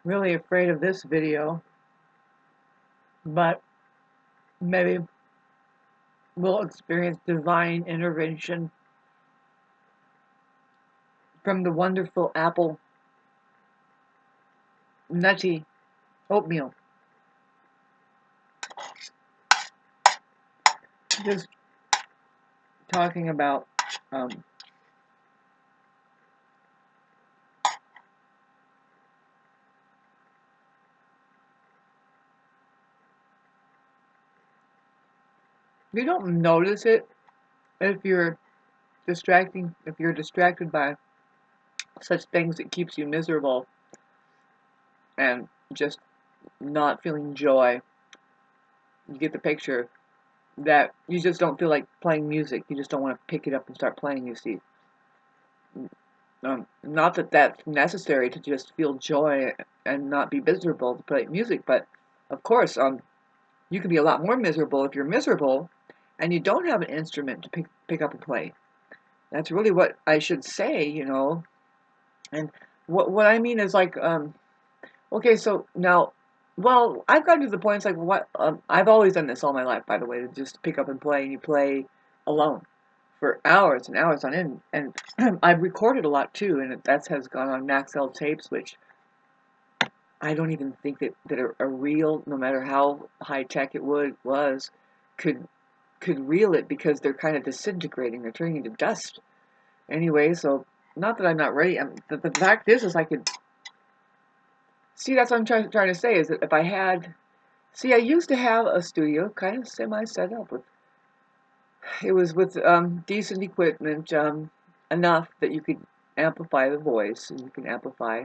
really afraid of this video, but maybe we'll experience divine intervention from the wonderful apple nutty oatmeal. Just talking about you don't notice it if you're distracted by such things that keeps you miserable and just not feeling joy. You get the picture that you just don't feel like playing music. You just don't want to pick it up and start playing, you see. Not that that's necessary to just feel joy and not be miserable to play music, but of course, you can be a lot more miserable if you're miserable and you don't have an instrument to pick up and play. That's really what I should say, you know. And what I mean is like, okay, so now, well, I've gotten to the point, it's like, what, I've always done this all my life, by the way, to just pick up and play, and you play alone for hours and hours on end, and I've recorded a lot too, and that has gone on Maxell tapes, which I don't even think that a reel, no matter how high tech was, could reel it, because they're kind of disintegrating, they're turning into dust. Anyway, so, not that I'm not ready, the fact is I could, see, that's what I'm trying to say, is that if I had, see, I used to have a studio, kind of semi-set up with, it was with decent equipment, enough that you could amplify the voice, and you can amplify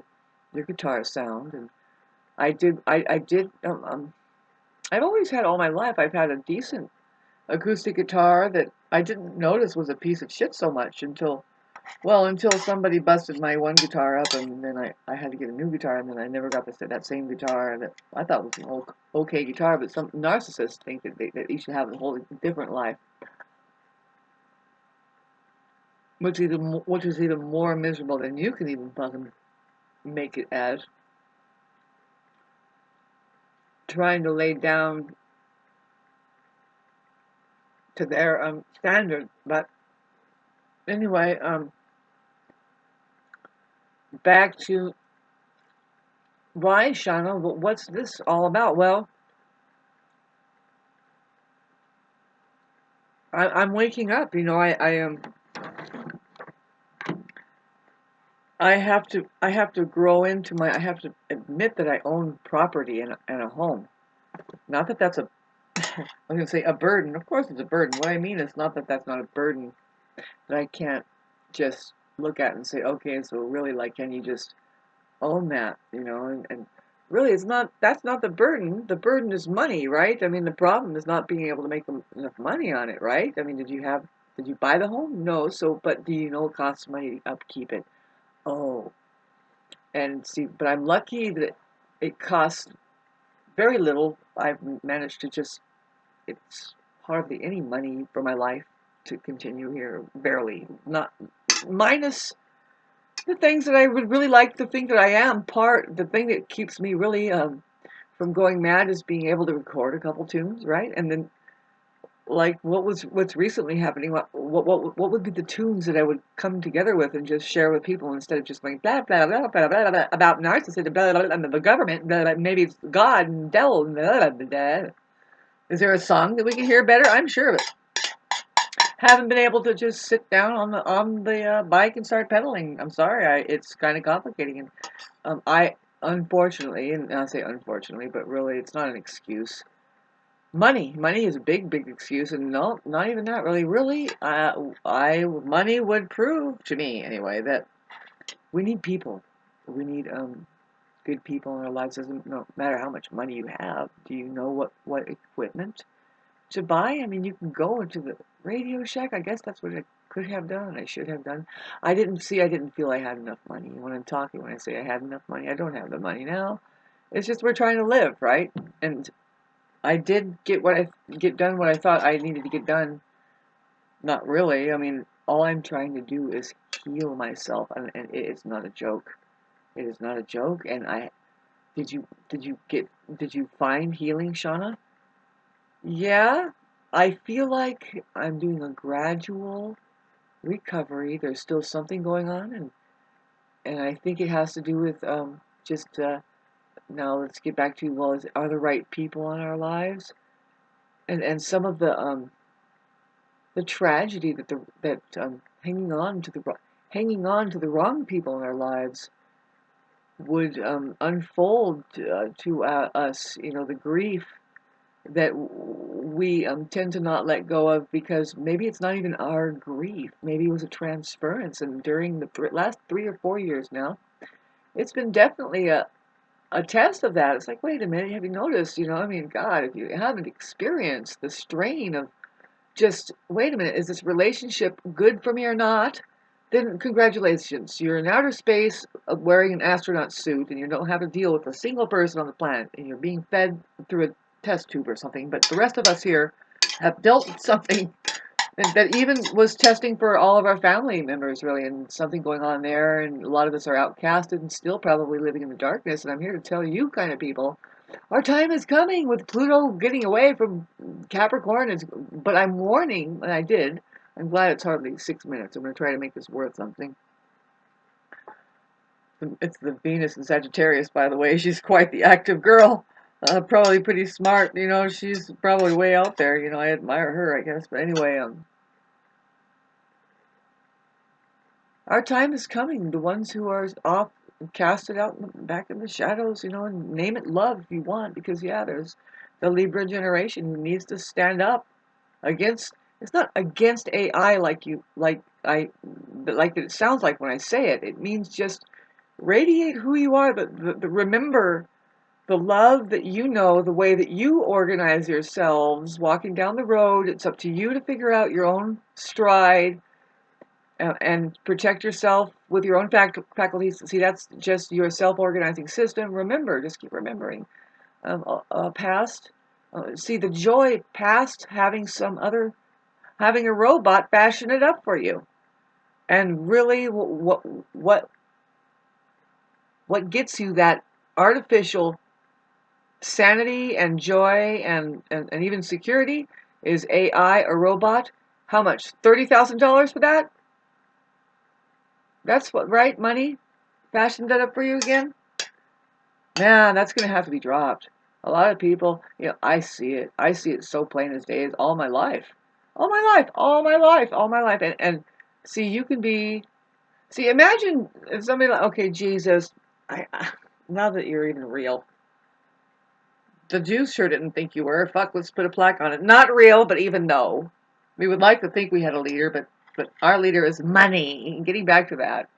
your guitar sound, and I did, I've always had, all my life, I've had a decent acoustic guitar that I didn't notice was a piece of shit so much until, well, until somebody busted my one guitar up, and then I had to get a new guitar, and then I never got that same guitar that I thought was an okay guitar, but some narcissists think that you should have a whole different life, which is even more miserable than you can even fucking make it as. Trying to lay down to their standard, but anyway, back to why, Shauna, what's this all about? Well, I'm waking up. You know, I am. I have to grow into my. I have to admit that I own property and a home. Not that that's a. I was gonna say a burden. Of course, it's a burden. What I mean is not that that's not a burden that I can't just look at and say, okay, so really, like, can you just own that? You know, and really, it's not. That's not the burden. The burden is money, right? I mean, the problem is not being able to make enough money on it, right? I mean, did you buy the home? No. So, but do you know it costs money to upkeep it? Oh, and see, but I'm lucky that it costs very little. I've managed to just, it's hardly any money for my life to continue here, barely. Not, minus the things that I would really like to think that I am. The thing that keeps me really from going mad is being able to record a couple tunes, right? And then, like, what's recently happening, what would be the tunes that I would come together with and just share with people, instead of just going blah blah blah blah blah, blah about narcissism, blah, blah, blah, and the government, blah, blah, maybe it's God and devil, blah, blah, blah. Is there a song that we can hear better? I'm sure of it. Haven't been able to just sit down on the bike and start pedaling. I'm sorry, it's kind of complicating, and I, unfortunately, and I say unfortunately, but really it's not an excuse. Money is a big excuse, and no, not even that, really. Really, money would prove to me, anyway, that we need people. We need good people in our lives. Doesn't no matter how much money you have. Do you know what equipment to buy? I mean, you can go into the Radio Shack. I guess that's what I could have done. I should have done. I didn't feel I had enough money. When I'm talking, when I say I had enough money, I don't have the money now. It's just we're trying to live, right? And I did get done what I thought I needed to get done. Not really. I mean, all I'm trying to do is heal myself, and it is not a joke. It is not a joke, and Did you find healing, Shauna? Yeah, I feel like I'm doing a gradual recovery. There's still something going on, and I think it has to do with just now. Let's get back to, well, are the right people in our lives, and some of the tragedy that hanging on to the wrong people in our lives would unfold to us. You know, the grief that we tend to not let go of, because maybe it's not even our grief. Maybe it was a transference, and during the last 3 or 4 years now, it's been definitely a test of that. It's like, wait a minute, have you noticed? You know, I mean, God, if you haven't experienced the strain of just, wait a minute, is this relationship good for me or not? Then congratulations, you're in outer space wearing an astronaut suit, and you don't have to deal with a single person on the planet, and you're being fed through a test tube or something. But the rest of us here have dealt with something that even was testing for all of our family members, really, and something going on there. And a lot of us are outcasted and still probably living in the darkness. And I'm here to tell you, kind of people, our time is coming with Pluto getting away from Capricorn. But I'm warning, and I did. I'm glad it's hardly 6 minutes. I'm going to try to make this worth something. It's the Venus in Sagittarius, by the way. She's quite the active girl. Probably pretty smart. You know, she's probably way out there. You know, I admire her, I guess. But anyway, our time is coming. The ones who are off, casted out back in the shadows, you know, and name it love if you want, because yeah, there's the Libra generation who needs to stand up against. It's not against AI like it sounds like when I say it. It means just radiate who you are. The remember the love that you know, the way that you organize yourselves, walking down the road. It's up to you to figure out your own stride and protect yourself with your own faculties. See, that's just your self-organizing system. Remember, just keep remembering past. See the joy past having a robot fashion it up for you, and really, what gets you that artificial sanity and joy and even security is AI, a robot. How much? $30,000 for that? That's what, right? Money? Fashioned that up for you again? Man, that's going to have to be dropped. A lot of people, you know, I see it. I see it so plain as day all my life. All my life, all my life, all my life. And see, you can be, see, imagine if somebody like, okay, Jesus, now that you're even real, the Jews sure didn't think you were. Fuck, let's put a plaque on it. Not real, but even though. We would like to think we had a leader, but our leader is money. Getting back to that.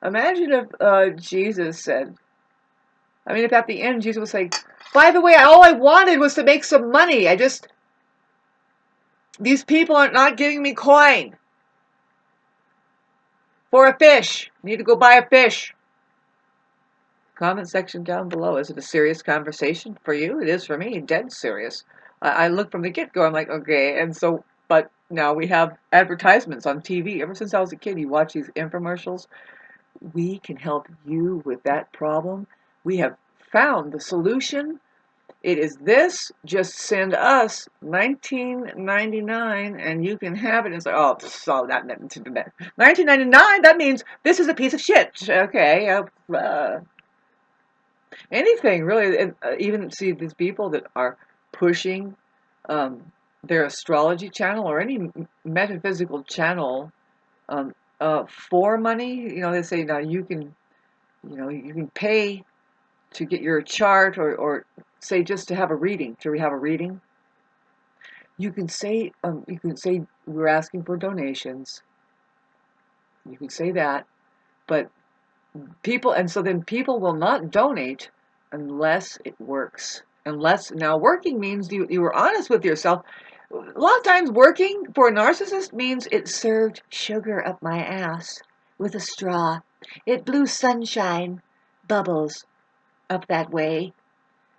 Imagine if Jesus said, I mean, if at the end Jesus was saying, by the way, all I wanted was to make some money. These people are not giving me coin for a fish. I need to go buy a fish. Comment section down below. Is it a serious conversation for you? It is for me. Dead serious. I look from the get-go. I'm like, okay. And so, but now we have advertisements on TV. Ever since I was a kid, you watch these infomercials. We can help you with that problem. We have found the solution. It is this. Just send us $19.99 and you can have it. And it's like, oh, so that $19.99. That means this is a piece of shit. Okay. Anything really. And, even see these people that are pushing their astrology channel or any metaphysical channel for money. You know, they say now you can pay to get your chart, or say just to have a reading. You can say we're asking for donations. You can say that, but then people will not donate unless it works. Unless, now working means you were honest with yourself. A lot of times working for a narcissist means it served sugar up my ass with a straw. It blew sunshine bubbles up that way.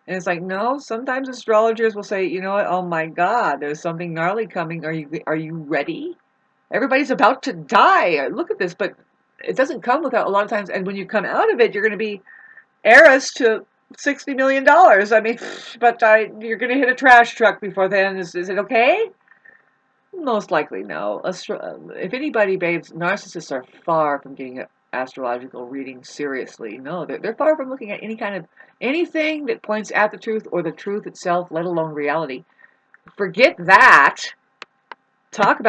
And it's like, no, sometimes astrologers will say, you know what, oh my God, there's something gnarly coming. Are you ready? Everybody's about to die. Look at this, but it doesn't come without a lot of times. And when you come out of it, you're going to be heiress to $60 million. I mean, but you're going to hit a trash truck before then. Is it okay? Most likely, no. If anybody, babes, narcissists are far from getting astrological reading seriously. No, they're far from looking at anything that points at the truth or the truth itself, let alone reality. Forget that. Talk about